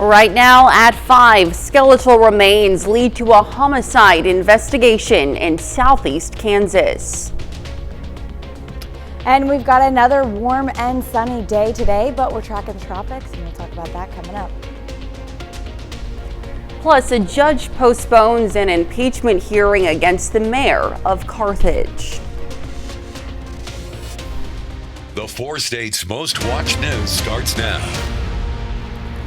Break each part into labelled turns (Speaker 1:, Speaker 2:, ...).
Speaker 1: Right now at 5, skeletal remains lead to a homicide investigation in southeast Kansas.
Speaker 2: And we've got another warm and sunny day today, but we're tracking the tropics, and we'll talk about that coming up.
Speaker 1: Plus, a judge postpones an impeachment hearing against the mayor of Carthage.
Speaker 3: The 4 states' most watched news starts now.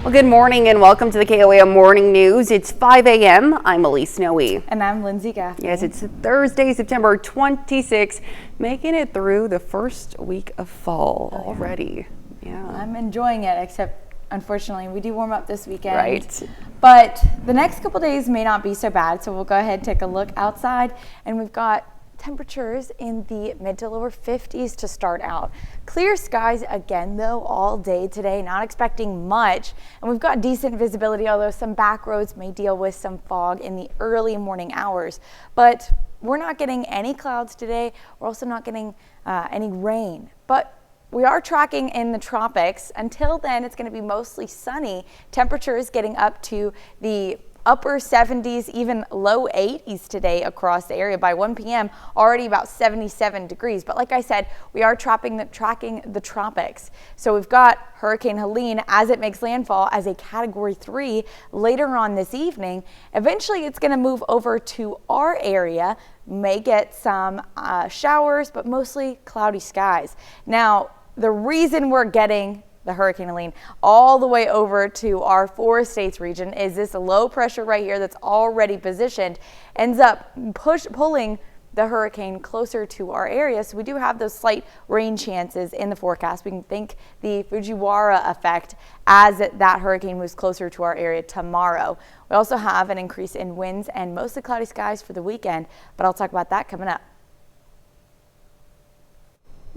Speaker 1: Well, good morning and welcome to the KOAM Morning News. It's 5 a.m. I'm Elise Snowe.
Speaker 2: And I'm Lindsay Gaffney.
Speaker 1: Yes, it's Thursday, September 26th, making it through the first week of fall already. Yeah.
Speaker 2: I'm enjoying it, except unfortunately we do warm up this weekend.
Speaker 1: Right.
Speaker 2: But the next couple days may not be so bad, so we'll go ahead and take a look outside, and we've got temperatures in the mid to lower 50s to start out. Clear skies again though all day today, not expecting much, and we've got decent visibility, although some back roads may deal with some fog in the early morning hours. But we're not getting any clouds today. We're also not getting any rain, but we are tracking in the tropics. Until then, it's going to be mostly sunny. Temperatures getting up to the upper 70s, even low 80s today across the area. By 1 p.m. already about 77 degrees. But like I said, we are tracking the tropics. So we've got Hurricane Helene as it makes landfall as a Category 3 later on this evening. Eventually it's going to move over to our area. May get some showers, but mostly cloudy skies. Now, the reason we're getting the Hurricane Helene all the way over to our 4 states region is this low pressure right here that's already positioned ends up pulling the hurricane closer to our area. So we do have those slight rain chances in the forecast. We can think the Fujiwara effect as that hurricane moves closer to our area tomorrow. We also have an increase in winds and mostly cloudy skies for the weekend, but I'll talk about that coming up.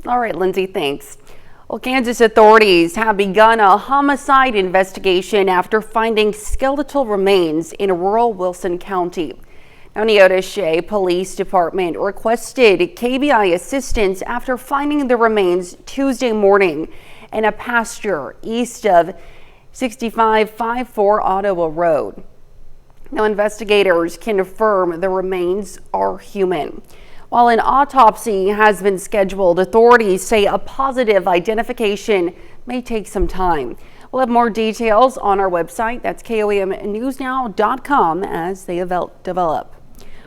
Speaker 1: All right, Lindsay, thanks. Well, Kansas authorities have begun a homicide investigation after finding skeletal remains in rural Wilson County. Now, Neodesha Police Department requested KBI assistance after finding the remains Tuesday morning in a pasture east of 6554 Ottawa Road. Now, investigators confirm the remains are human. While an autopsy has been scheduled, authorities say a positive identification may take some time. We'll have more details on our website. That's KOAMnewsnow.com as they develop.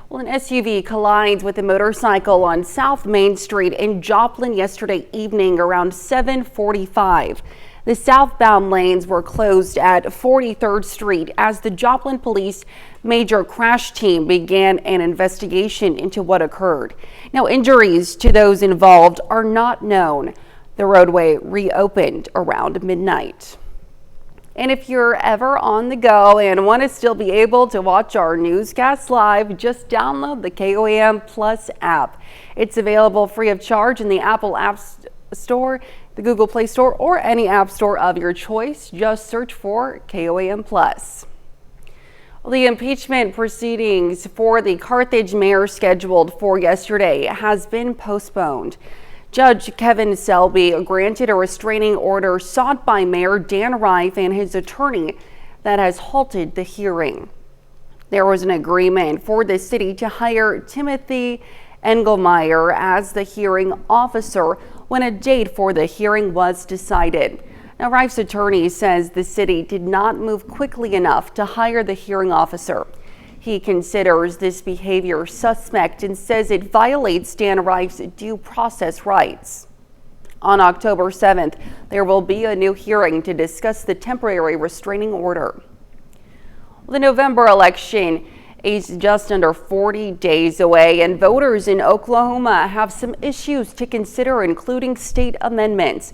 Speaker 1: Well, an SUV collides with a motorcycle on South Main Street in Joplin yesterday evening around 7:45. The southbound lanes were closed at 43rd Street as the Joplin Police Major Crash Team began an investigation into what occurred. Now, injuries to those involved are not known. The roadway reopened around midnight. And if you're ever on the go and want to still be able to watch our newscasts live, just download the KOAM Plus app. It's available free of charge in the Apple App Store, the Google Play Store, or any app store of your choice. Just search for KOAM Plus. Well, the impeachment proceedings for the Carthage mayor scheduled for yesterday has been postponed. Judge Kevin Selby granted a restraining order sought by Mayor Dan Reif and his attorney that has halted the hearing. There was an agreement for the city to hire Timothy Engelmeyer as the hearing officer when a date for the hearing was decided. Now, Reif's attorney says the city did not move quickly enough to hire the hearing officer. He considers this behavior suspect and says it violates Dan Reif's due process rights. On October 7th, there will be a new hearing to discuss the temporary restraining order. The November election is just under 40 days away, and voters in Oklahoma have some issues to consider, including state amendments.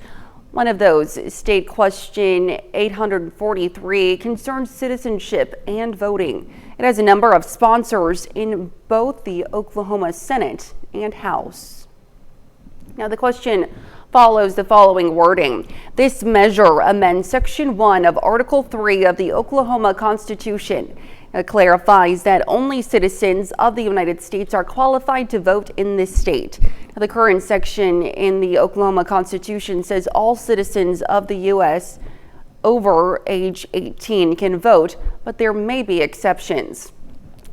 Speaker 1: One of those, State Question 843, concerns citizenship and voting. It has a number of sponsors in both the Oklahoma Senate and House. Now, the question follows the following wording. This measure amends Section 1 of Article 3 of the Oklahoma Constitution. It clarifies that only citizens of the United States are qualified to vote in this state. Now, the current section in the Oklahoma Constitution says all citizens of the U.S. over age 18 can vote, but there may be exceptions.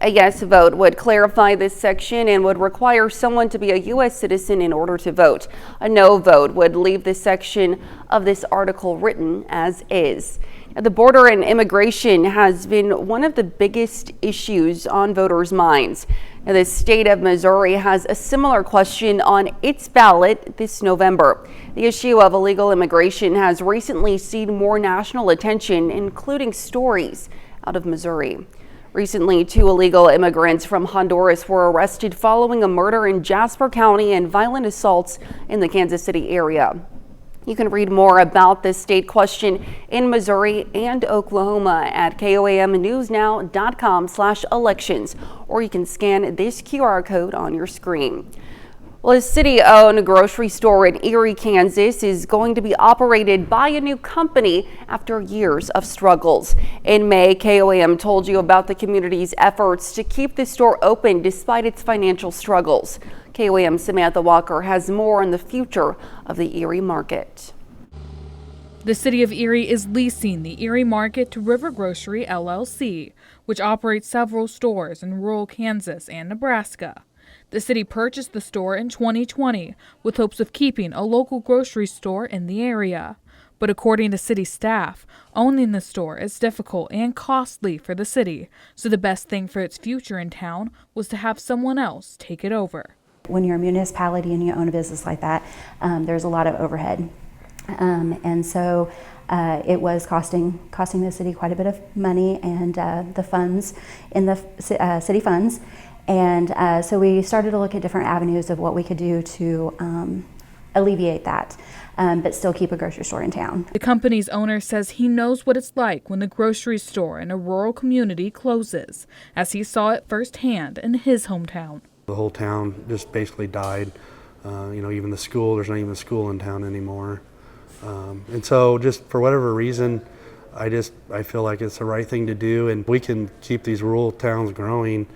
Speaker 1: A yes vote would clarify this section and would require someone to be a U.S. citizen in order to vote. A no vote would leave this section of this article written as is. Now, the border and immigration has been one of the biggest issues on voters' minds. Now, the state of Missouri has a similar question on its ballot this November. The issue of illegal immigration has recently seen more national attention, including stories out of Missouri. Recently, 2 illegal immigrants from Honduras were arrested following a murder in Jasper County and violent assaults in the Kansas City area. You can read more about this state question in Missouri and Oklahoma at KOAMnewsnow.com/elections, or you can scan this QR code on your screen. Well, a city-owned grocery store in Erie, Kansas is going to be operated by a new company after years of struggles. In May, KOAM told you about the community's efforts to keep the store open despite its financial struggles. KOAM's Samantha Walker has more on the future of the Erie market.
Speaker 4: The city of Erie is leasing the Erie Market to River Grocery LLC, which operates several stores in rural Kansas and Nebraska. The city purchased the store in 2020 with hopes of keeping a local grocery store in the area. But according to city staff, owning the store is difficult and costly for the city, so the best thing for its future in town was to have someone else take it over.
Speaker 5: When you're a municipality and you own a business like that, there's a lot of overhead. And so it was costing the city quite a bit of money and the funds in the city funds. And so we started to look at different avenues of what we could do to alleviate that, but still keep a grocery store in town.
Speaker 4: The company's owner says he knows what it's like when the grocery store in a rural community closes, as he saw it firsthand in his hometown.
Speaker 6: The whole town just basically died. Even the school, there's not even a school in town anymore. And so just for whatever reason, I feel like it's the right thing to do, and we can keep these rural towns growing.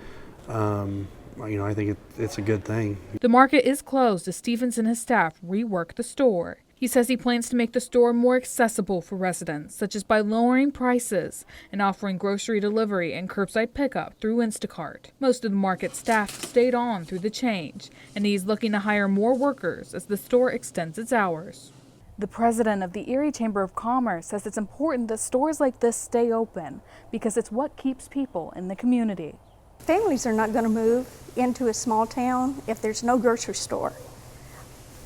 Speaker 6: I think it's a good thing.
Speaker 4: The market is closed as Stevens and his staff rework the store. He says he plans to make the store more accessible for residents, such as by lowering prices and offering grocery delivery and curbside pickup through Instacart. Most of the market staff stayed on through the change, and he's looking to hire more workers as the store extends its hours. The president of the Erie Chamber of Commerce says it's important that stores like this stay open because it's what keeps people in the community.
Speaker 7: Families are not going to move into a small town if there's no grocery store.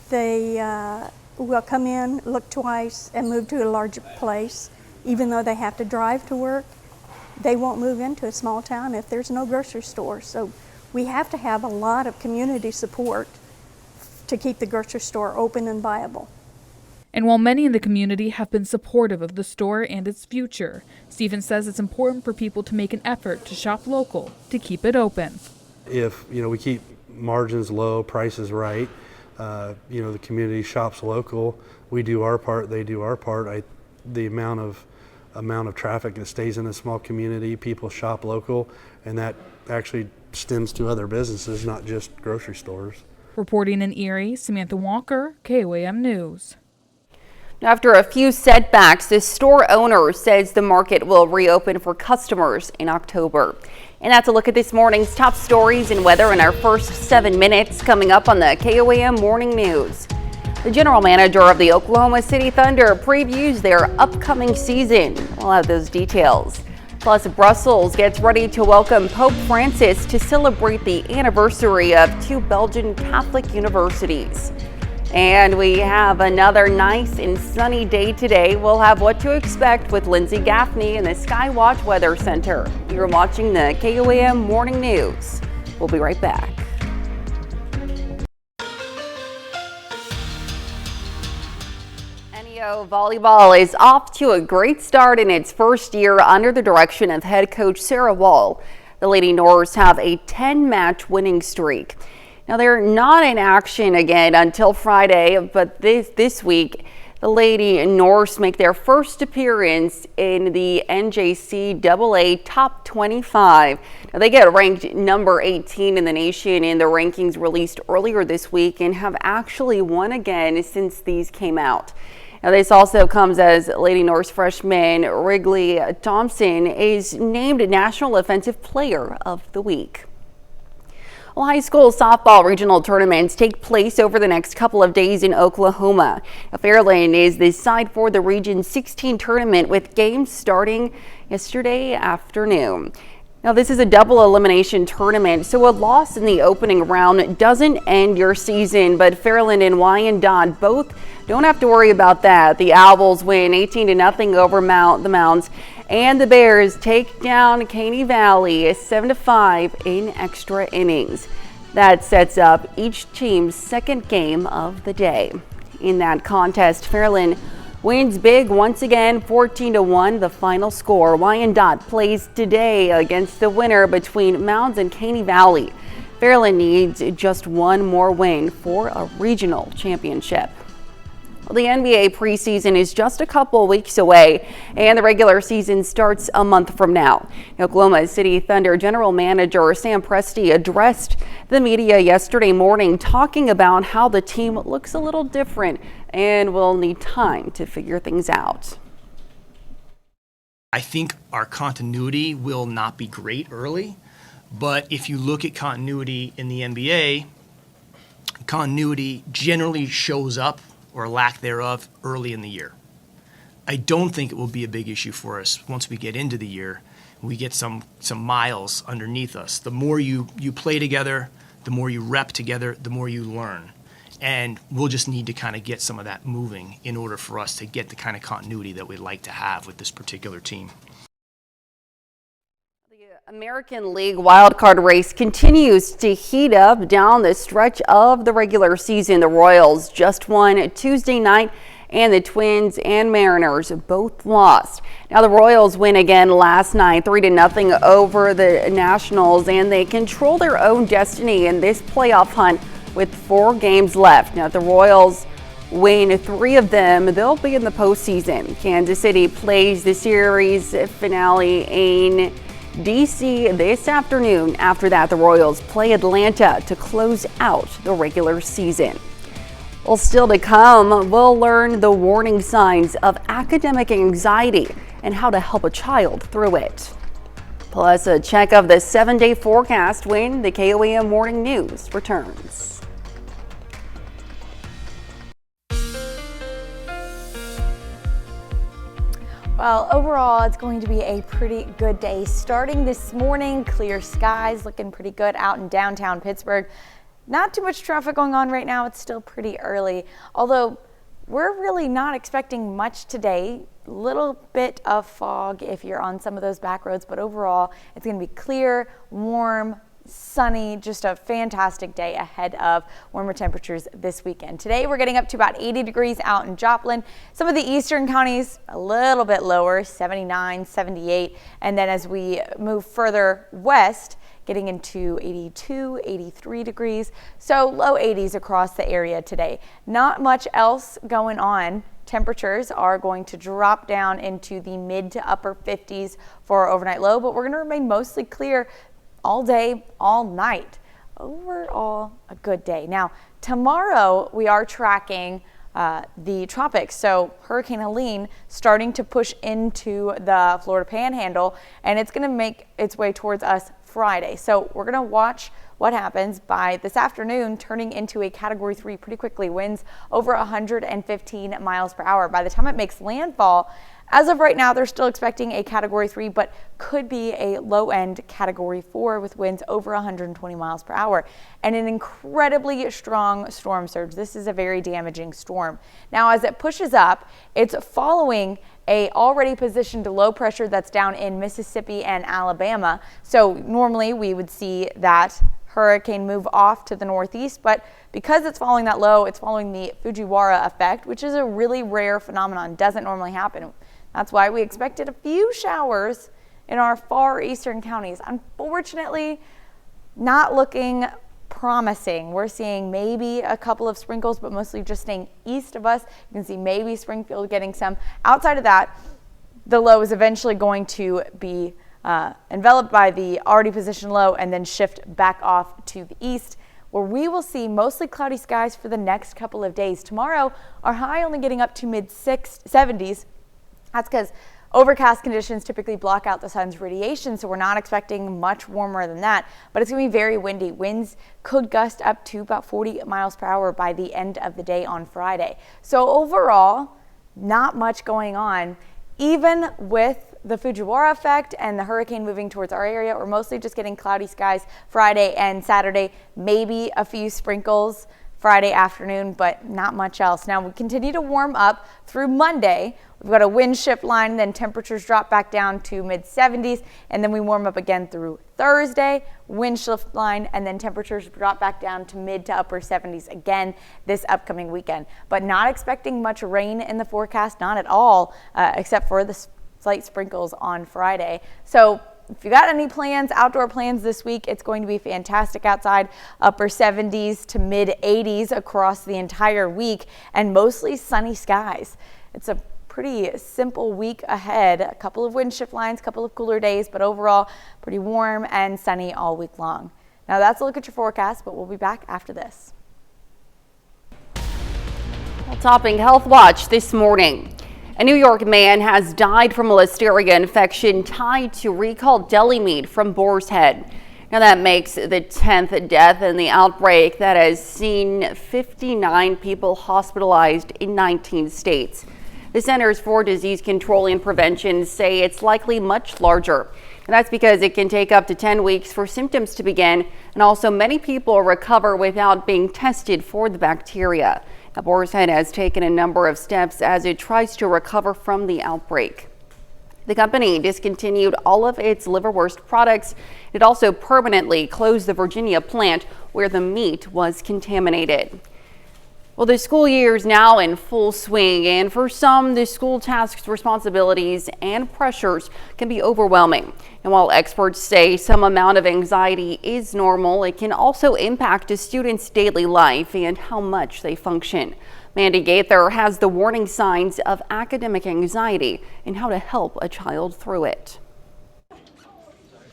Speaker 7: They will come in, look twice, and move to a larger place. Even though they have to drive to work, they won't move into a small town if there's no grocery store. So we have to have a lot of community support to keep the grocery store open and viable.
Speaker 4: And while many in the community have been supportive of the store and its future, Stephen says it's important for people to make an effort to shop local to keep it open.
Speaker 6: If we keep margins low, prices right, the community shops local, we do our part, they do our part. The amount of traffic that stays in a small community, people shop local, and that actually stems to other businesses, not just grocery stores.
Speaker 4: Reporting in Erie, Samantha Walker, KOAM News.
Speaker 1: After a few setbacks, the store owner says the market will reopen for customers in October. And that's a look at this morning's top stories and weather in our first 7 minutes, coming up on the KOAM Morning News. The general manager of the Oklahoma City Thunder previews their upcoming season. We'll have those details. Plus, Brussels gets ready to welcome Pope Francis to celebrate the anniversary of 2 Belgian Catholic universities. And we have another nice and sunny day today. We'll have what to expect with Lindsay Gaffney in the Skywatch Weather Center. You're watching the KOAM Morning News. We'll be right back. NEO Volleyball is off to a great start in its first year under the direction of head coach Sarah Wall. The Lady Norse have a 10-match winning streak. Now, they're not in action again until Friday, but this week, the Lady Norse make their first appearance in the NJCAA Top 25. Now, they get ranked number 18 in the nation in the rankings released earlier this week and have actually won again since these came out. Now, this also comes as Lady Norse freshman Wrigley Thompson is named National Offensive Player of the Week. Well, high school softball regional tournaments take place over the next couple of days in Oklahoma. Now, Fairland is the site for the Region 16 tournament with games starting yesterday afternoon. Now, this is a double elimination tournament, so a loss in the opening round doesn't end your season, but Fairland and Wyandotte both don't have to worry about that. The Owls win 18-0 over the Mounds, and the Bears take down Caney Valley 7-5 in extra innings. That sets up each team's second game of the day. In that contest, Fairland wins big once again, 14-1 the final score. Wyandotte plays today against the winner between Mounds and Caney Valley. Fairland needs just one more win for a regional championship. Well, the NBA preseason is just a couple weeks away, and the regular season starts a month from now. Oklahoma City Thunder General Manager Sam Presti addressed the media yesterday morning, talking about how the team looks a little different and will need time to figure things out.
Speaker 8: I think our continuity will not be great early, but if you look at continuity in the NBA, continuity generally shows up, or lack thereof, early in the year. I don't think it will be a big issue for us once we get into the year. We get some miles underneath us. The more you play together, the more you rep together, the more you learn. And we'll just need to kind of get some of that moving in order for us to get the kind of continuity that we'd like to have with this particular team.
Speaker 1: American League wildcard race continues to heat up down the stretch of the regular season. The Royals just won Tuesday night, and the Twins and Mariners both lost. Now, the Royals win again last night, 3-0 over the Nationals, and they control their own destiny in this playoff hunt with 4 games left. Now, if the Royals win 3 of them, they'll be in the postseason. Kansas City plays the series finale in DC this afternoon. After that, the Royals play Atlanta to close out the regular season. Well, still to come, we'll learn the warning signs of academic anxiety and how to help a child through it. Plus, a check of the 7-day forecast when the KOAM Morning News returns.
Speaker 2: Well, overall, it's going to be a pretty good day. Starting this morning, clear skies, looking pretty good out in downtown Pittsburgh. Not too much traffic going on right now. It's still pretty early, although we're really not expecting much today. Little bit of fog if you're on some of those back roads, but overall, it's going to be clear, warm, sunny, just a fantastic day ahead of warmer temperatures this weekend. Today we're getting up to about 80 degrees out in Joplin. Some of the eastern counties a little bit lower, 79, 78, and then as we move further west, getting into 82, 83 degrees, so low 80s across the area today. Not much else going on. Temperatures are going to drop down into the mid to upper 50s for our overnight low, but we're going to remain mostly clear all day, all night. Overall, a good day. Now, tomorrow we are tracking the tropics. So Hurricane Helene starting to push into the Florida Panhandle, and it's going to make its way towards us Friday. So we're going to watch what happens by this afternoon, turning into a Category 3 pretty quickly. Winds over 115 miles per hour. By the time it makes landfall, as of right now, they're still expecting a Category 3, but could be a low-end Category 4 with winds over 120 miles per hour and an incredibly strong storm surge. This is a very damaging storm. Now, as it pushes up, it's following a already positioned low pressure that's down in Mississippi and Alabama. So normally we would see that hurricane move off to the northeast, but because it's following that low, it's following the Fujiwara effect, which is a really rare phenomenon. Doesn't normally happen. That's why we expected a few showers in our far eastern counties. Unfortunately, not looking promising. We're seeing maybe a couple of sprinkles, but mostly just staying east of us. You can see maybe Springfield getting some. Outside of that, the low is eventually going to be enveloped by the already positioned low and then shift back off to the east. where we will see mostly cloudy skies for the next couple of days. Tomorrow, our high only getting up to mid-70s. That's because overcast conditions typically block out the sun's radiation, so we're not expecting much warmer than that, but it's going to be very windy. Winds could gust up to about 40 miles per hour by the end of the day on Friday. So overall, not much going on. Even with the Fujiwara effect and the hurricane moving towards our area, we're mostly just getting cloudy skies Friday and Saturday, maybe a few sprinkles Friday afternoon, but not much else. Now we continue to warm up through Monday. We've got a wind shift line, then temperatures drop back down to mid-70s, and then we warm up again through Thursday, wind shift line, and then temperatures drop back down to mid to upper 70s again this upcoming weekend. But not expecting much rain in the forecast, not at all, except for the slight sprinkles on Friday. So if you got any plans, outdoor plans this week, it's going to be fantastic outside, upper 70s to mid 80s across the entire week, and mostly sunny skies. It's a pretty simple week ahead. A couple of wind shift lines, a couple of cooler days, but overall pretty warm and sunny all week long. Now that's a look at your forecast, but we'll be back after this.
Speaker 1: Well, topping Health Watch this morning. A New York man has died from a listeria infection tied to recalled deli meat from Boar's Head. Now that makes the 10th death in the outbreak that has seen 59 people hospitalized in 19 states. The Centers for Disease Control and Prevention say it's likely much larger. And that's because it can take up to 10 weeks for symptoms to begin, and also many people recover without being tested for the bacteria. Now, Boar's Head has taken a number of steps as it tries to recover from the outbreak. The company discontinued all of its liverwurst products. It also permanently closed the Virginia plant where the meat was contaminated. Well, the school year is now in full swing, and for some, the school tasks, responsibilities, and pressures can be overwhelming. And while experts say some amount of anxiety is normal, it can also impact a student's daily life and how much they function. Mandy Gaither has the warning signs of academic anxiety and how to help a child through it.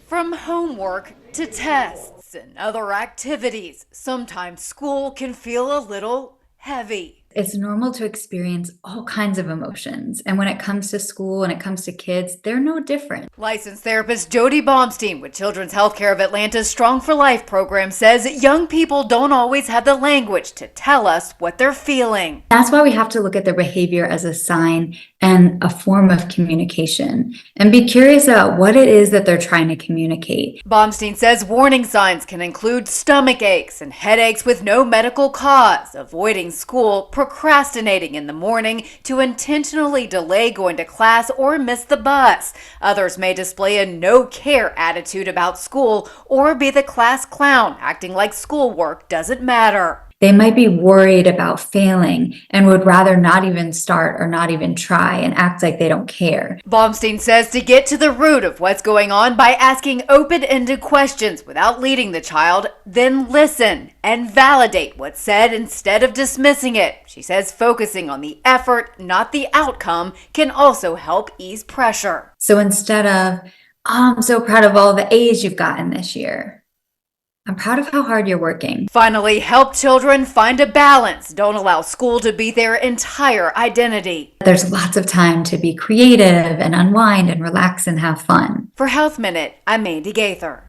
Speaker 9: From homework to tests and other activities, sometimes school can feel a little heavy.
Speaker 10: It's normal to experience all kinds of emotions. And when it comes to school and it comes to kids, they're no different.
Speaker 9: Licensed therapist Jody Baumstein with Children's Healthcare of Atlanta's Strong for Life program says young people don't always have the language to tell us what they're feeling.
Speaker 10: That's why we have to look at their behavior as a sign and a form of communication and be curious about what it is that they're trying to communicate.
Speaker 9: Baumstein says warning signs can include stomach aches and headaches with no medical cause, avoiding school, procrastinating in the morning to intentionally delay going to class or miss the bus. Others may display a no-care attitude about school or be the class clown, acting like schoolwork doesn't matter.
Speaker 10: They might be worried about failing and would rather not even start or not even try and act like they don't care.
Speaker 9: Baumstein says to get to the root of what's going on by asking open-ended questions without leading the child, then listen and validate what's said instead of dismissing it. She says focusing on the effort, not the outcome, can also help ease pressure.
Speaker 10: So instead of, oh, I'm so proud of all the A's you've gotten this year, I'm proud of how hard you're working.
Speaker 9: Finally, help children find a balance. Don't allow school to be their entire identity.
Speaker 10: There's lots of time to be creative and unwind and relax and have fun.
Speaker 9: For Health Minute, I'm Mandy Gaither.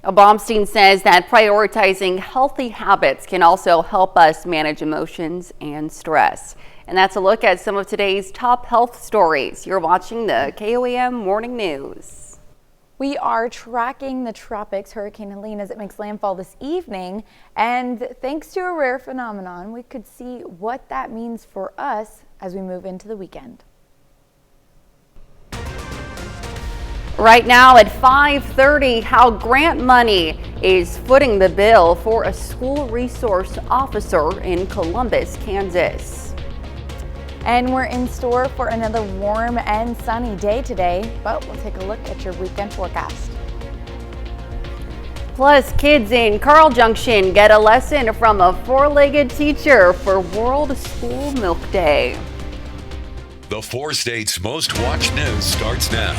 Speaker 1: Baumstein says that prioritizing healthy habits can also help us manage emotions and stress. And that's a look at some of today's top health stories. You're watching the KOAM Morning News.
Speaker 2: We are tracking the tropics, Hurricane Helene, as it makes landfall this evening. And thanks to a rare phenomenon, we could see what that means for us as we move into the weekend.
Speaker 1: Right now at 5:30, how grant money is footing the bill for a school resource officer in Columbus, Kansas.
Speaker 2: And we're in store for another warm and sunny day today, but we'll take a look at your weekend forecast.
Speaker 1: Plus, kids in Carl Junction get a lesson from a four-legged teacher for World School Milk Day.
Speaker 3: The 4 states' most watched news starts now.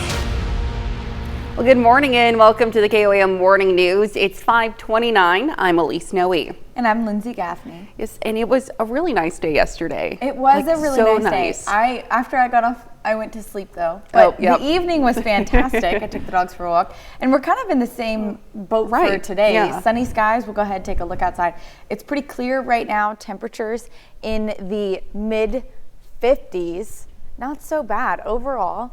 Speaker 1: Well, good morning and welcome to the KOAM Morning News. It's 5:29. I'm Elise Noe.
Speaker 2: And I'm Lindsay Gaffney.
Speaker 1: Yes, and it was a really nice day yesterday.
Speaker 2: It was a really
Speaker 1: so
Speaker 2: nice day. After I got off, I went to sleep though. But the evening was fantastic. I took the dogs for a walk. And we're kind of in the same boat for today.
Speaker 1: Yeah.
Speaker 2: Sunny skies. We'll go ahead and take a look outside. It's pretty clear right now. Temperatures in the mid 50s. Not so bad overall.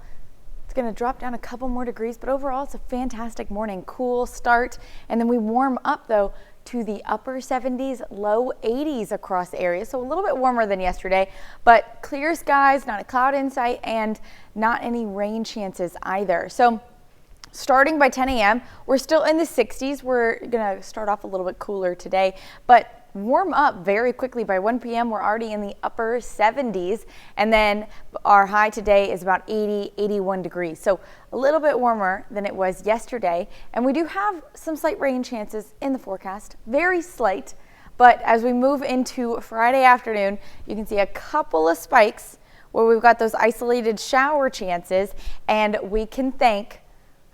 Speaker 2: It's going to drop down a couple more degrees, but overall it's a fantastic morning. Cool start. And then we warm up though to the upper 70s, low 80s across areas. So a little bit warmer than yesterday, but clear skies, not a cloud in sight, and not any rain chances either. So starting by 10 a.m., we're still in the 60s. We're going to start off a little bit cooler today, but warm up very quickly. By 1 p.m. we're already in the upper 70s, and then our high today is about 81 degrees. So a little bit warmer than it was yesterday, and we do have some slight rain chances in the forecast, very slight. But as we move into Friday afternoon, you can see a couple of spikes where we've got those isolated shower chances, and we can thank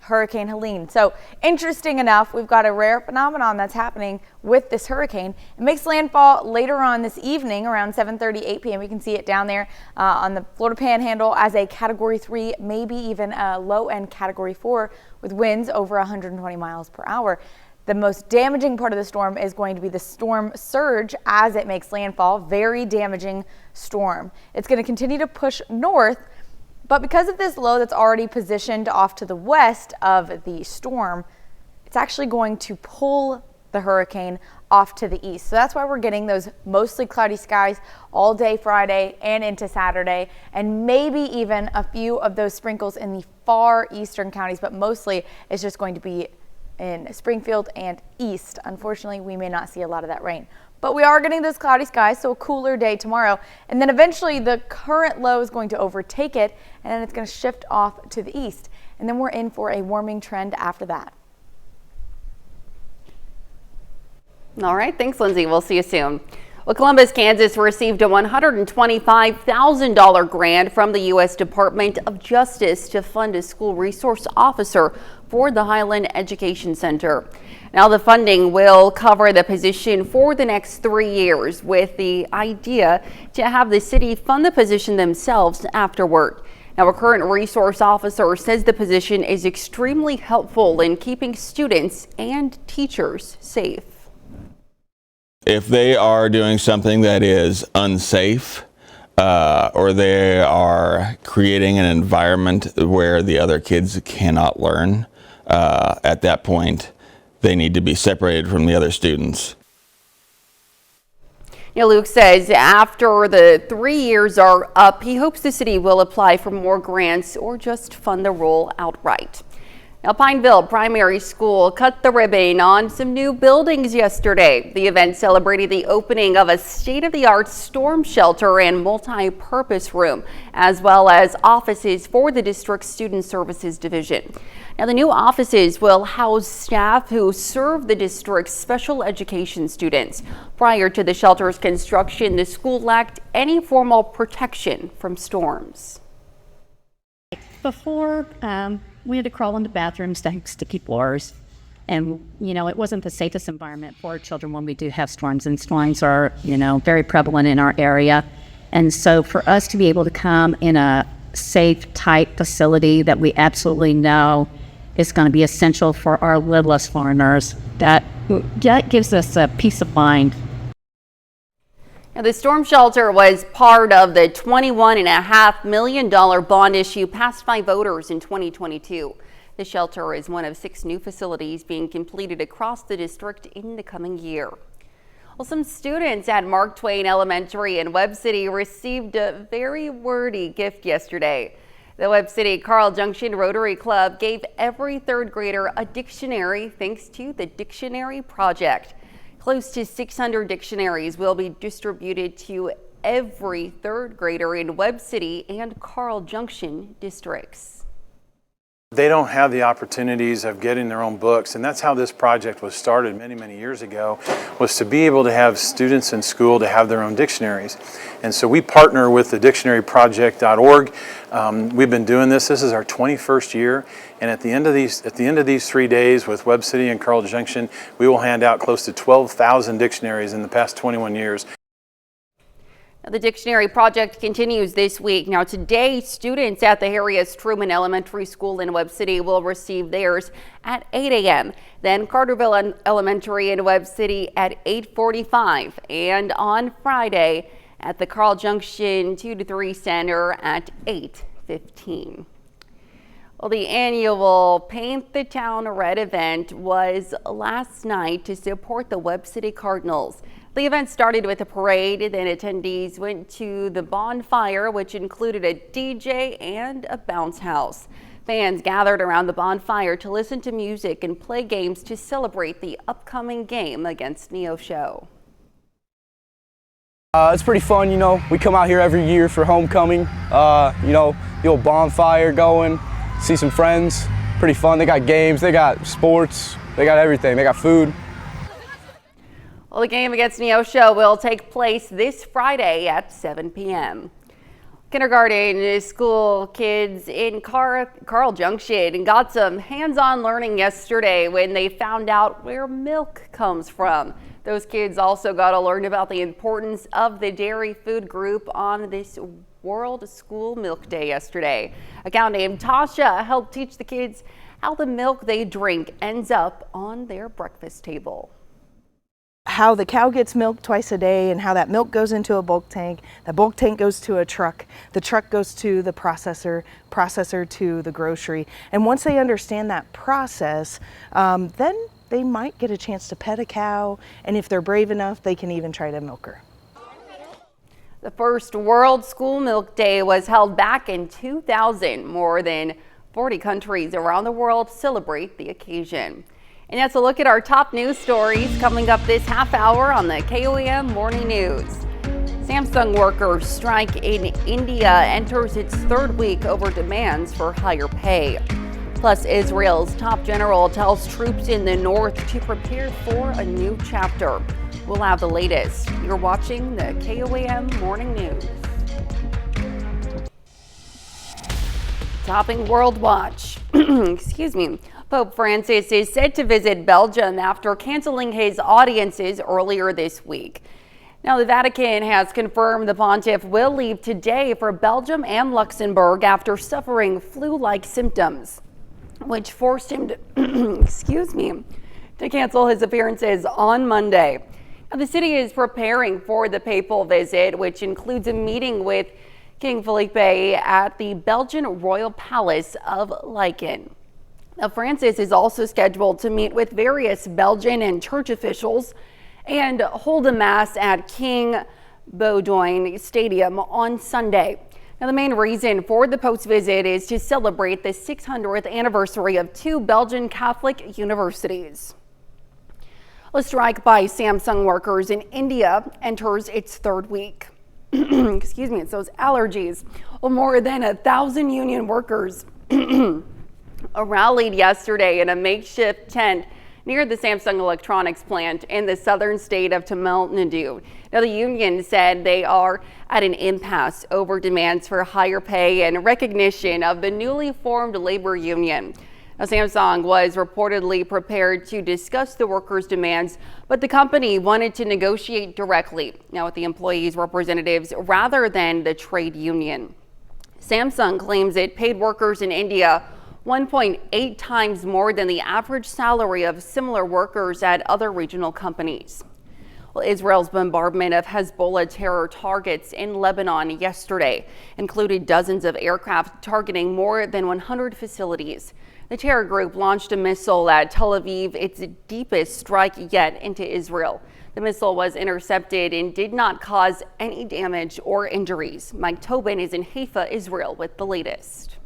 Speaker 2: Hurricane Helene. So interesting enough, we've got a rare phenomenon that's happening with this hurricane. It makes landfall later on this evening around 7:30, 8 p.m. We can see it down there on the Florida Panhandle as a Category 3, maybe even a low-end Category 4 with winds over 120 miles per hour. The most damaging part of the storm is going to be the storm surge as it makes landfall. Very damaging storm. It's going to continue to push north, but because of this low that's already positioned off to the west of the storm, it's actually going to pull the hurricane off to the east. So that's why we're getting those mostly cloudy skies all day Friday and into Saturday, and maybe even a few of those sprinkles in the far eastern counties, but mostly it's just going to be in Springfield and east. Unfortunately, we may not see a lot of that rain. But we are getting those cloudy skies, so a cooler day tomorrow. And then eventually the current low is going to overtake it, and then it's going to shift off to the east. And then we're in for a warming trend after that.
Speaker 1: All right, thanks, Lindsay. We'll see you soon. Well, Columbus, Kansas received a $125,000 grant from the U.S. Department of Justice to fund a school resource officer for the Highland Education Center. Now, the funding will cover the position for the next 3 years, with the idea to have the city fund the position themselves afterward. Now, a current resource officer says the position is extremely helpful in keeping students and teachers safe.
Speaker 11: If they are doing something that is unsafe, or they are creating an environment where the other kids cannot learn, at that point, they need to be separated from the other students.
Speaker 1: Luke says after the 3 years are up, he hopes the city will apply for more grants or just fund the role outright. Now, Pineville Primary School cut the ribbon on some new buildings yesterday. The event celebrated the opening of a state-of-the-art storm shelter and multi-purpose room, as well as offices for the district's Student Services Division. Now, the new offices will house staff who serve the district's special education students. Prior to the shelter's construction, the school lacked any formal protection from storms.
Speaker 12: Before, we had to crawl into bathrooms to sticky floors, and it wasn't the safest environment for children when we do have storms, and storms are very prevalent in our area. And so for us to be able to come in a safe, tight facility that we absolutely know is going to be essential for our littlest learners, that gives us a peace of mind.
Speaker 1: Now, the storm shelter was part of the $21.5 million bond issue passed by voters in 2022. The shelter is one of 6 new facilities being completed across the district in the coming year. Well, some students at Mark Twain Elementary in Webb City received a very wordy gift yesterday. The Webb City Carl Junction Rotary Club gave every 3rd grader a dictionary thanks to the Dictionary Project. Close to 600 dictionaries will be distributed to every 3rd grader in Webb City and Carl Junction districts.
Speaker 13: They don't have the opportunities of getting their own books, and that's how this project was started many, many years ago, was to be able to have students in school to have their own dictionaries. And so we partner with the dictionaryproject.org. We've been doing this. This is our 21st year, and at the end of these 3 days with Webb City and Carl Junction, we will hand out close to 12,000 dictionaries in the past 21 years.
Speaker 1: The Dictionary Project continues this week. Now today, students at the Harry Truman Elementary School in Webb City will receive theirs at 8 a.m. Then Carterville Elementary in Webb City at 8:45, and on Friday at the Carl Junction 2 to 3 Center at 8:15. Well, the annual Paint the Town Red event was last night to support the Webb City Cardinals. The event started with a parade, then attendees went to the bonfire, which included a DJ and a bounce house. Fans gathered around the bonfire to listen to music and play games to celebrate the upcoming game against Neosho.
Speaker 14: It's pretty fun, you know. We come out here every year for homecoming. You know, the old bonfire going, see some friends. Pretty fun. They got games, they got sports, they got everything. They got food.
Speaker 1: Well, the game against Neosho will take place this Friday at 7 p.m. Kindergarten school kids in Carl Junction got some hands-on learning yesterday when they found out where milk comes from. Those kids also got to learn about the importance of the dairy food group on this World School Milk Day yesterday. A gal named Tasha helped teach the kids how the milk they drink ends up on their breakfast table.
Speaker 15: How the cow gets milk twice a day and how that milk goes into a bulk tank. The bulk tank goes to a truck. The truck goes to the processor to the grocery. And once they understand that process, then they might get a chance to pet a cow. And if they're brave enough, they can even try to milk her.
Speaker 1: The first World School Milk Day was held back in 2000. More than 40 countries around the world celebrate the occasion. And that's a look at our top news stories coming up this half hour on the KOAM Morning News. Samsung workers' strike in India enters its third week over demands for higher pay. Plus, Israel's top general tells troops in the north to prepare for a new chapter. We'll have the latest. You're watching the KOAM Morning News. Topping World Watch. Excuse me. Pope Francis is set to visit Belgium after canceling his audiences earlier this week. Now, the Vatican has confirmed the pontiff will leave today for Belgium and Luxembourg after suffering flu-like symptoms, which forced him to, to cancel his appearances on Monday. Now, the city is preparing for the papal visit, which includes a meeting with King Felipe at the Belgian Royal Palace of Laeken. Now, Francis is also scheduled to meet with various Belgian and church officials and hold a mass at King Baudouin Stadium on Sunday. Now, the main reason for the Pope's visit is to celebrate the 600th anniversary of two Belgian Catholic universities. A strike by Samsung workers in India enters its third week. It's those allergies. Well, more than 1,000 union workers rallied yesterday in a makeshift tent near the Samsung Electronics plant in the southern state of Tamil Nadu. Now, the union said they are at an impasse over demands for higher pay and recognition of the newly formed labor union. Now, Samsung was reportedly prepared to discuss the workers' demands, but the company wanted to negotiate directly now with the employees' representatives rather than the trade union. Samsung claims it paid workers in India 1.8 times more than the average salary of similar workers at other regional companies. Well, Israel's bombardment of Hezbollah terror targets in Lebanon yesterday included dozens of aircraft targeting more than 100 facilities. The terror group launched a missile at Tel Aviv, its deepest strike yet into Israel. The missile was intercepted and did not cause any damage or injuries. Mike Tobin is in Haifa, Israel, with the latest.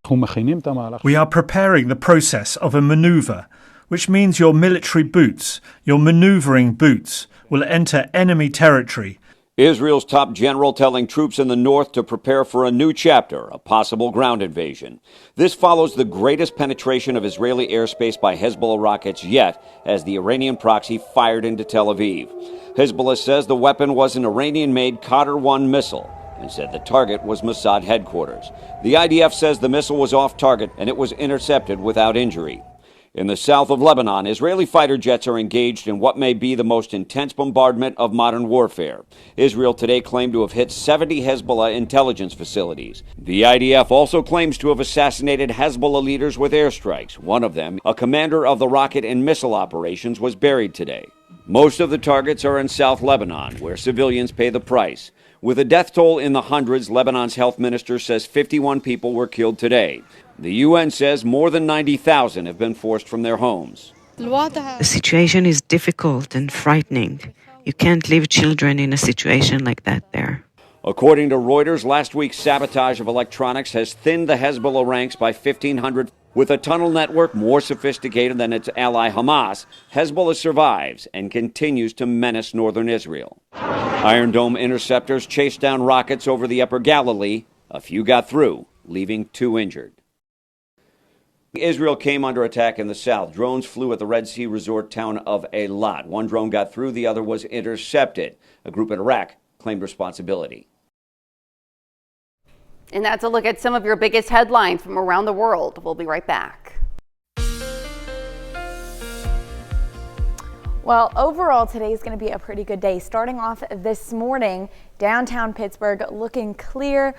Speaker 16: We are preparing the process of a maneuver, which means your military boots, your maneuvering boots, will enter enemy territory.
Speaker 17: Israel's top general telling troops in the north to prepare for a new chapter, a possible ground invasion. This follows the greatest penetration of Israeli airspace by Hezbollah rockets yet, as the Iranian proxy fired into Tel Aviv. Hezbollah says the weapon was an Iranian-made Qadr-1 missile and said the target was Mossad headquarters. The IDF says the missile was off target and it was intercepted without injury. In the south of Lebanon, Israeli fighter jets are engaged in what may be the most intense bombardment of modern warfare. Israel today claimed to have hit 70 Hezbollah intelligence facilities. The IDF also claims to have assassinated Hezbollah leaders with airstrikes. One of them, a commander of the rocket and missile operations, was buried today. Most of the targets are in South Lebanon, where civilians pay the price. With a death toll in the hundreds, Lebanon's health minister says 51 people were killed today. The UN says more than 90,000 have been forced from their homes.
Speaker 18: The situation is difficult and frightening. You can't leave children in a situation like that there.
Speaker 17: According to Reuters, last week's sabotage of electronics has thinned the Hezbollah ranks by 1,500. With a tunnel network more sophisticated than its ally Hamas, Hezbollah survives and continues to menace northern Israel. Iron Dome interceptors chased down rockets over the upper Galilee. A few got through, leaving 2 injured. Israel came under attack in the south. Drones flew at the Red Sea resort town of Eilat. One drone got through, the other was intercepted. A group in Iraq claimed responsibility.
Speaker 1: And that's a look at some of your biggest headlines from around the world. We'll be right back.
Speaker 2: Well, overall, today is going to be a pretty good day. Starting off this morning, downtown Pittsburgh looking clear.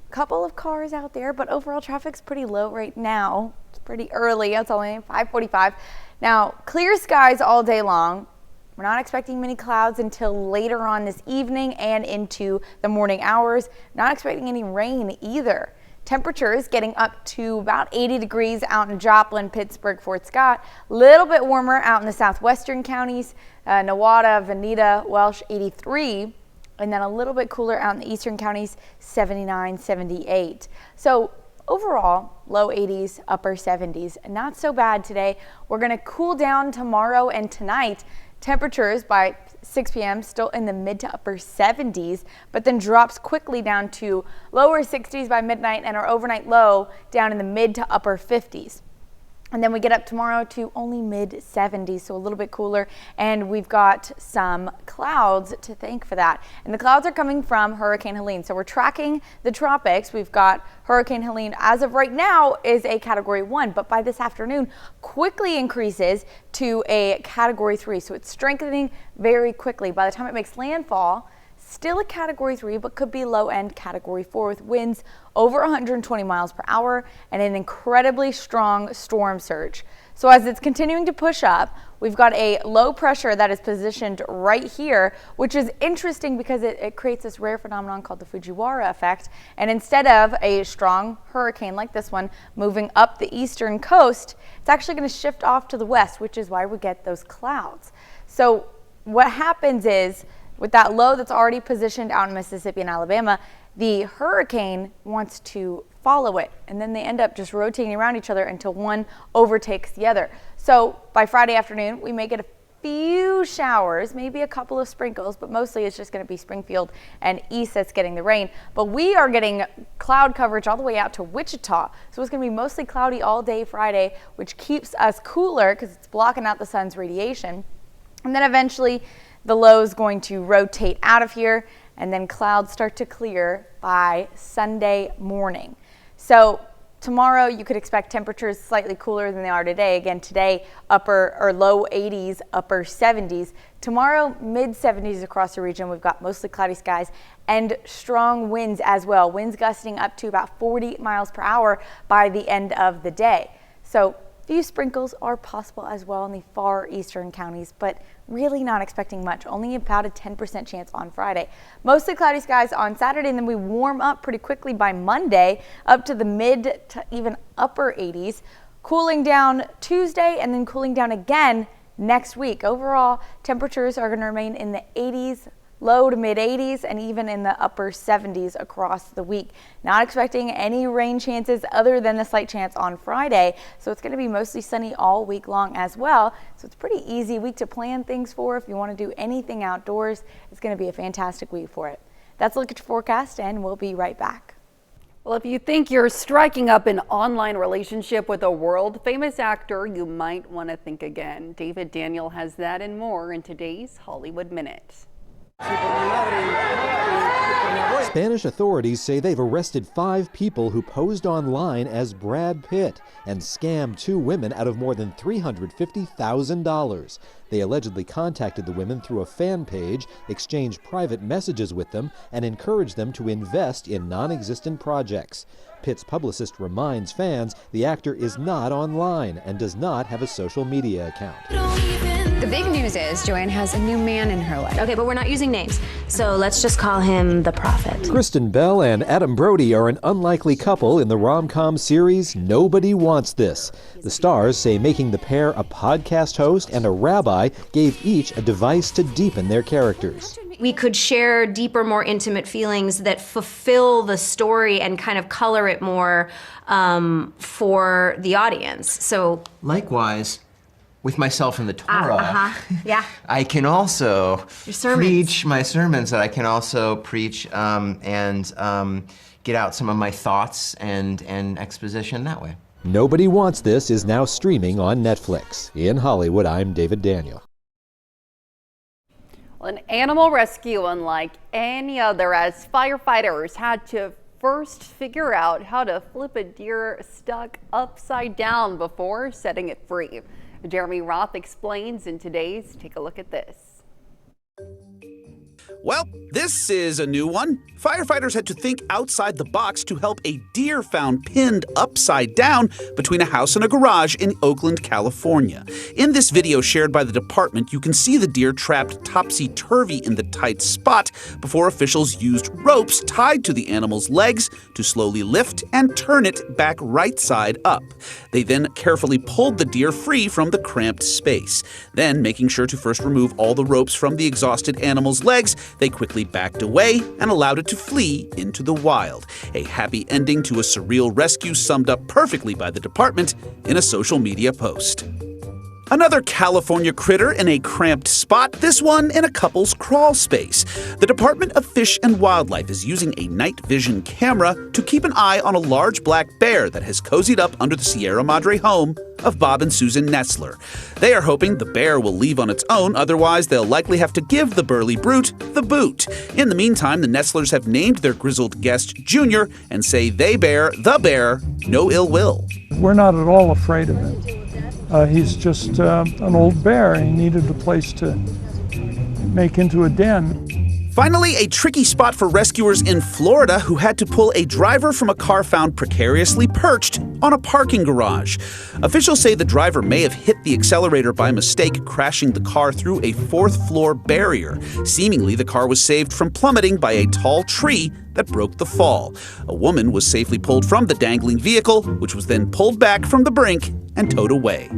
Speaker 2: Couple of cars out there, but overall traffic's pretty low right now. It's pretty early. It's only 5:45. Now, clear skies all day long. We're not expecting many clouds until later on this evening and into the morning hours. Not expecting any rain either. Temperatures getting up to about 80 degrees out in Joplin, Pittsburgh, Fort Scott. A little bit warmer out in the southwestern counties. Nowata, Veneta, Welsh, 83. And then a little bit cooler out in the eastern counties, 79, 78. So overall, low 80s, upper 70s. Not so bad today. We're going to cool down tomorrow and tonight. Temperatures by 6 p.m. still in the mid to upper 70s, but then drops quickly down to lower 60s by midnight and our overnight low down in the mid to upper 50s. And then we get up tomorrow to only mid 70s, so a little bit cooler. And we've got some clouds to thank for that. And the clouds are coming from Hurricane Helene. So we're tracking the tropics. We've got Hurricane Helene, as of right now, is a Category 1, but by this afternoon quickly increases to a Category 3. So it's strengthening very quickly. By the time it makes landfall, still a Category 3, but could be low-end Category 4 with winds over 120 miles per hour and an incredibly strong storm surge. So as it's continuing to push up, we've got a low pressure that is positioned right here, which is interesting because it creates this rare phenomenon called the Fujiwara effect. And instead of a strong hurricane like this one moving up the eastern coast, it's actually going to shift off to the west, which is why we get those clouds. So what happens is, with that low that's already positioned out in Mississippi and Alabama, the hurricane wants to follow it, and then they end up just rotating around each other until one overtakes the other. So by Friday afternoon, we may get a few showers, maybe a couple of sprinkles, but mostly it's just going to be Springfield and east that's getting the rain. But we are getting cloud coverage all the way out to Wichita. So it's going to be mostly cloudy all day Friday, which keeps us cooler because it's blocking out the sun's radiation. And then eventually the low is going to rotate out of here, and then clouds start to clear by Sunday morning. So tomorrow you could expect temperatures slightly cooler than they are today. Again, today upper or low 80s, upper 70s. Tomorrow mid 70s across the region. We've got mostly cloudy skies and strong winds as well. Winds gusting up to about 40 miles per hour by the end of the day. So few sprinkles are possible as well in the far eastern counties, but really not expecting much. Only about a 10% chance on Friday. Mostly cloudy skies on Saturday, and then we warm up pretty quickly by Monday up to the mid to even upper 80s. Cooling down Tuesday and then cooling down again next week. Overall, temperatures are going to remain in the 80s low to mid 80s and even in the upper 70s across the week. Not expecting any rain chances other than a slight chance on Friday. So it's going to be mostly sunny all week long as well. So it's a pretty easy week to plan things for. If you want to do anything outdoors, it's going to be a fantastic week for it. That's a look at your forecast, and we'll be right back.
Speaker 1: Well, if you think you're striking up an online relationship with a world-famous actor, you might want to think again. David Daniel has that and more in today's Hollywood Minute.
Speaker 19: Spanish authorities say they've arrested 5 people who posed online as Brad Pitt and scammed 2 women out of more than $350,000. They allegedly contacted the women through a fan page, exchanged private messages with them, and encouraged them to invest in non-existent projects. Pitt's publicist reminds fans the actor is not online and does not have a social media account.
Speaker 20: The big news is Joanne has a new man in her life. Okay, but we're not using names, so let's just call him the Prophet.
Speaker 19: Kristen Bell and Adam Brody are an unlikely couple in the rom-com series Nobody Wants This. The stars say making the pair a podcast host and a rabbi gave each a device to deepen their characters.
Speaker 20: We could share deeper, more intimate feelings that fulfill the story and kind of color it more for the audience. So
Speaker 21: likewise, with myself in the Torah,
Speaker 20: yeah.
Speaker 21: I can also
Speaker 20: Your sermons.
Speaker 21: preach my sermons, that I can also preach and get out some of my thoughts and exposition that way.
Speaker 19: Nobody Wants This is now streaming on Netflix. In Hollywood, I'm David Daniel.
Speaker 1: Well, an animal rescue unlike any other, as firefighters had to first figure out how to flip a deer stuck upside down before setting it free. Jeremy Roth explains in today's Take a Look at This.
Speaker 22: Well, this is a new one. Firefighters had to think outside the box to help a deer found pinned upside down between a house and a garage in Oakland, California. In this video shared by the department, you can see the deer trapped topsy-turvy in the tight spot before officials used ropes tied to the animal's legs to slowly lift and turn it back right side up. They then carefully pulled the deer free from the cramped space. Then, making sure to first remove all the ropes from the exhausted animal's legs, they quickly backed away and allowed it to flee into the wild. A happy ending to a surreal rescue summed up perfectly by the department in a social media post. Another California critter in a cramped spot, this one in a couple's crawl space. The Department of Fish and Wildlife is using a night vision camera to keep an eye on a large black bear that has cozied up under the Sierra Madre home of Bob and Susan Netzler. They are hoping the bear will leave on its own, otherwise they'll likely have to give the burly brute the boot. In the meantime, the Netzlers have named their grizzled guest Junior and say they bear the bear no ill will.
Speaker 23: We're not at all afraid of him. He's just an old bear. He needed a place to make into a den.
Speaker 22: Finally, a tricky spot for rescuers in Florida who had to pull a driver from a car found precariously perched on a parking garage. Officials say the driver may have hit the accelerator by mistake, crashing the car through a 4th-floor barrier. Seemingly, the car was saved from plummeting by a tall tree that broke the fall. A woman was safely pulled from the dangling vehicle, which was then pulled back from the brink and towed away.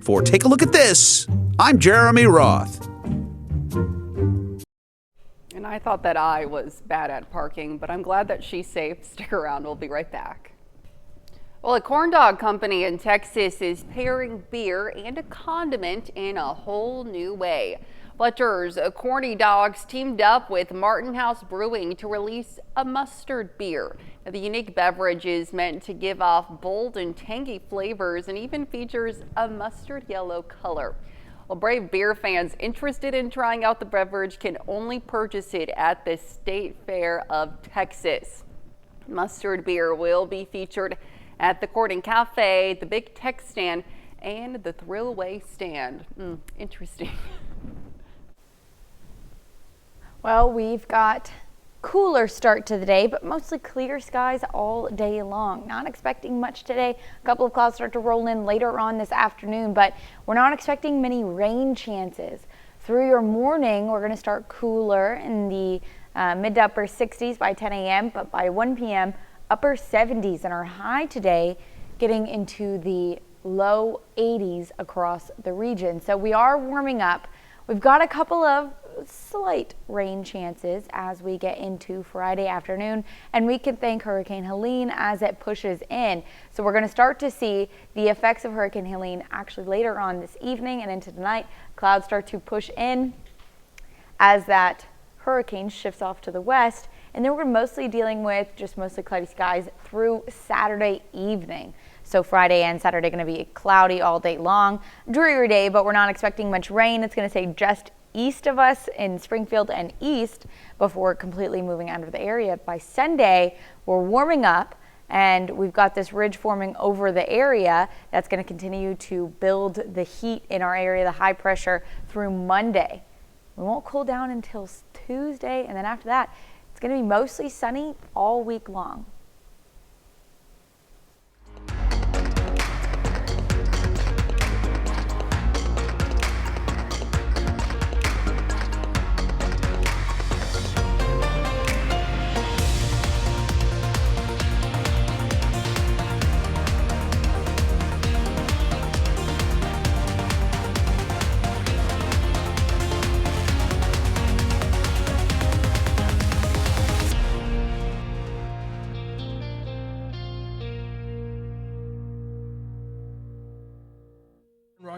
Speaker 22: For Take a Look at This, I'm Jeremy Roth.
Speaker 1: And I thought that I was bad at parking, but I'm glad that she's safe. Stick around, we'll be right back. Well, a corn dog company in Texas is pairing beer and a condiment in a whole new way. Fletcher's Corny Dogs teamed up with Martin House Brewing to release a mustard beer. Now, the unique beverage is meant to give off bold and tangy flavors and even features a mustard yellow color. Well, brave beer fans interested in trying out the beverage can only purchase it at the State Fair of Texas. Mustard beer will be featured at the Courting Cafe, the Big Tech stand, and the Thrillway stand. Interesting.
Speaker 2: Well, we've got cooler start to the day, but mostly clear skies all day long. Not expecting much today. A couple of clouds start to roll in later on this afternoon, but we're not expecting many rain chances. Through your morning, we're going to start cooler in the mid to upper 60s by 10 a.m., but by 1 p.m., upper 70s, and our high today getting into the low 80s across the region. So we are warming up. We've got a couple of slight rain chances as we get into Friday afternoon, and we can thank Hurricane Helene as it pushes in. So we're going to start to see the effects of Hurricane Helene actually later on this evening and into tonight. Clouds start to push in as that hurricane shifts off to the west, and then we're mostly dealing with just mostly cloudy skies through Saturday evening. So Friday and Saturday going to be cloudy all day long. Dreary day, but we're not expecting much rain. It's going to stay just east of us in Springfield and east before completely moving out of the area. By Sunday, we're warming up, and we've got this ridge forming over the area that's going to continue to build the heat in our area, the high pressure, through Monday. We won't cool down until Tuesday, and then after that, it's going to be mostly sunny all week long.